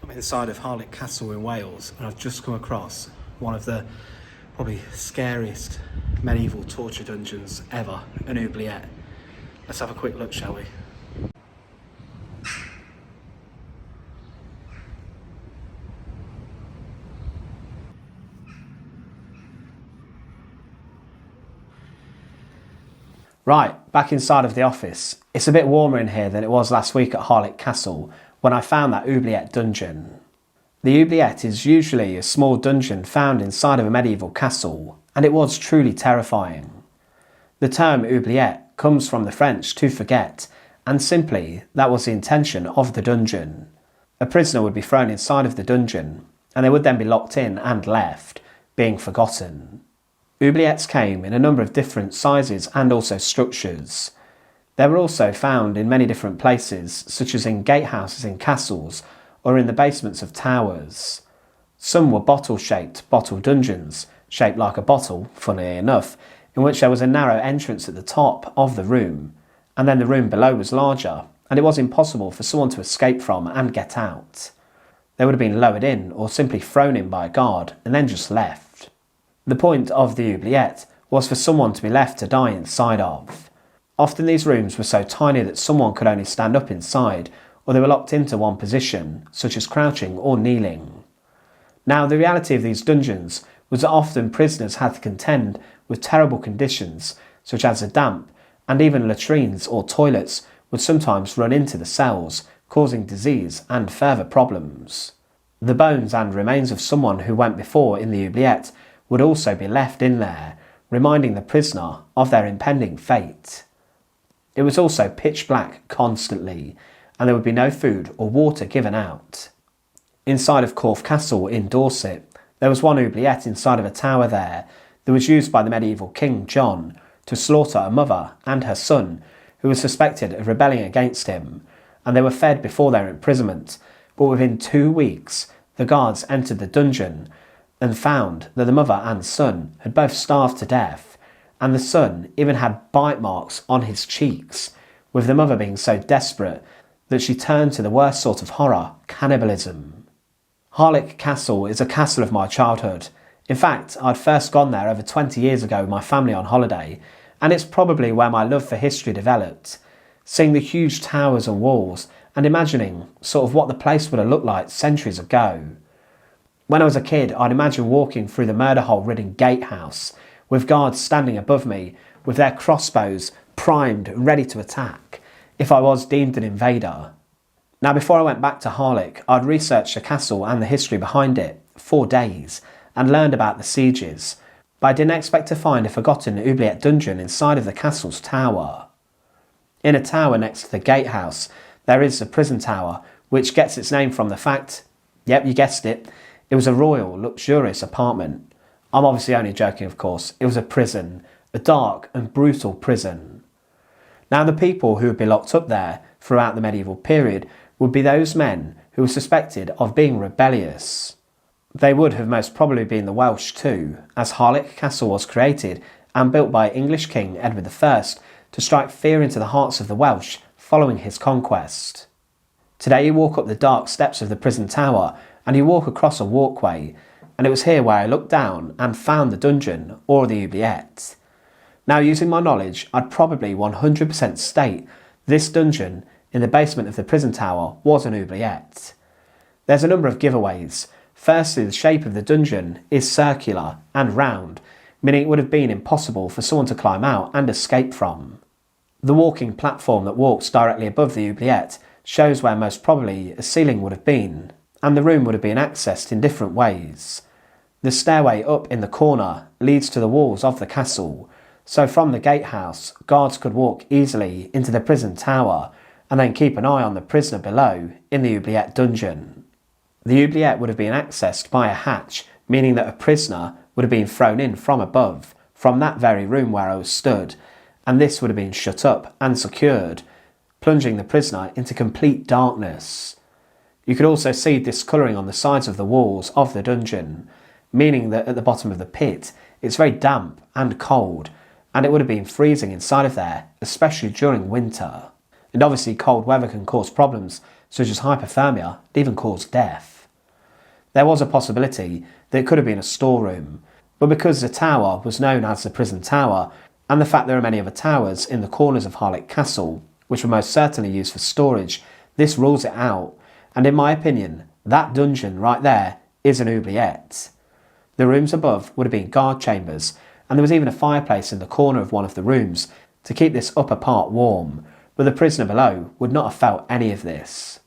I'm inside of Harlech Castle in Wales, and I've just come across one of the probably scariest medieval torture dungeons ever, an Oubliette. Let's have a quick look, shall we? Right, back inside of the office. It's a bit warmer in here than it was last week at Harlech Castle when I found that Oubliette dungeon. The Oubliette is usually a small dungeon found inside of a medieval castle, and it was truly terrifying. The term oubliette comes from the French to forget, and simply that was the intention of the dungeon. A prisoner would be thrown inside of the dungeon, and they would then be locked in and left, being forgotten. Oubliettes came in a number of different sizes and also structures. They were also found in many different places, such as in gatehouses in castles or in the basements of towers. Some were bottle-shaped bottle dungeons, shaped like a bottle, funnily enough, in which there was a narrow entrance at the top of the room, and then the room below was larger, and it was impossible for someone to escape from and get out. They would have been lowered in or simply thrown in by a guard and then just left. The point of the oubliette was for someone to be left to die inside of. Often these rooms were so tiny that someone could only stand up inside, or they were locked into one position, such as crouching or kneeling. Now, the reality of these dungeons was that often prisoners had to contend with terrible conditions, such as the damp, and even latrines or toilets would sometimes run into the cells, causing disease and further problems. The bones and remains of someone who went before in the oubliette would also be left in there, reminding the prisoner of their impending fate. It was also pitch black constantly, and there would be no food or water given out. Inside of Corfe Castle in Dorset, there was one oubliette inside of a tower there that was used by the medieval King John to slaughter a mother and her son who was suspected of rebelling against him, and they were fed before their imprisonment, but within 2 weeks the guards entered the dungeon and found that the mother and son had both starved to death, and the son even had bite marks on his cheeks, with the mother being so desperate that she turned to the worst sort of horror, cannibalism. Harlech Castle is a castle of my childhood. In fact, I'd first gone there over 20 years ago with my family on holiday, and it's probably where my love for history developed. Seeing the huge towers and walls, and imagining sort of what the place would have looked like centuries ago. When I was a kid, I'd imagine walking through the murder-hole-ridden gatehouse, with guards standing above me, with their crossbows primed and ready to attack, if I was deemed an invader. Now, before I went back to Harlech, I'd researched the castle and the history behind it 4 days, and learned about the sieges, but I didn't expect to find a forgotten oubliette dungeon inside of the castle's tower. In a tower next to the gatehouse, there is the prison tower, which gets its name from the fact, yep, you guessed it, it was a royal, luxurious apartment. I'm obviously only joking, of course. It was a prison, a dark and brutal prison. Now, the people who would be locked up there throughout the medieval period would be those men who were suspected of being rebellious. They would have most probably been the Welsh too, as Harlech Castle was created and built by English King Edward I to strike fear into the hearts of the Welsh following his conquest. Today you walk up the dark steps of the prison tower and you walk across a walkway, and it was here where I looked down and found the dungeon, or the oubliette. Now, using my knowledge, I'd probably 100% state this dungeon in the basement of the prison tower was an oubliette. There's a number of giveaways. Firstly, the shape of the dungeon is circular and round, meaning it would have been impossible for someone to climb out and escape from. The walking platform that walks directly above the oubliette shows where most probably a ceiling would have been, and the room would have been accessed in different ways. The stairway up in the corner leads to the walls of the castle, so from the gatehouse, guards could walk easily into the prison tower and then keep an eye on the prisoner below in the oubliette dungeon. The oubliette would have been accessed by a hatch, meaning that a prisoner would have been thrown in from above, from that very room where I was stood, and this would have been shut up and secured, plunging the prisoner into complete darkness. You could also see discolouring on the sides of the walls of the dungeon, meaning that at the bottom of the pit it's very damp and cold, and it would have been freezing inside of there, especially during winter. And obviously cold weather can cause problems such as hypothermia and even cause death. There was a possibility that it could have been a storeroom, but because the tower was known as the prison tower, and the fact there are many other towers in the corners of Harlech Castle, which were most certainly used for storage, this rules it out, and in my opinion, that dungeon right there is an oubliette. The rooms above would have been guard chambers, and there was even a fireplace in the corner of one of the rooms to keep this upper part warm, but the prisoner below would not have felt any of this.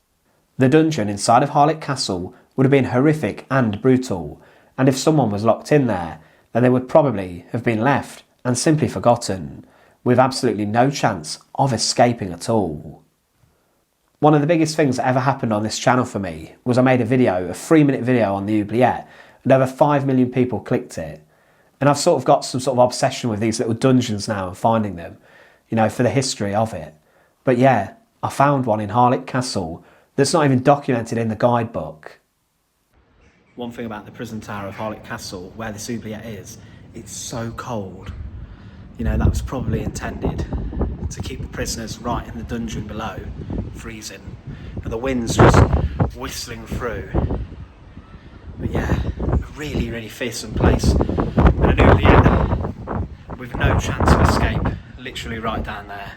The dungeon inside of Harlech Castle would have been horrific and brutal, and if someone was locked in there, then they would probably have been left and simply forgotten, with absolutely no chance of escaping at all. One of the biggest things that ever happened on this channel for me was I made a 3-minute video on the oubliette, and over 5 million people clicked it. And I've sort of got some sort of obsession with these little dungeons now and finding them, for the history of it. But yeah, I found one in Harlech Castle that's not even documented in the guidebook. One thing about the prison tower of Harlech Castle, where this oubliette is, it's so cold. That was probably intended to keep the prisoners right in the dungeon below, freezing, and the wind's just whistling through. But yeah, a really, really fearsome place, and an oubliette with no chance of escape, literally right down there.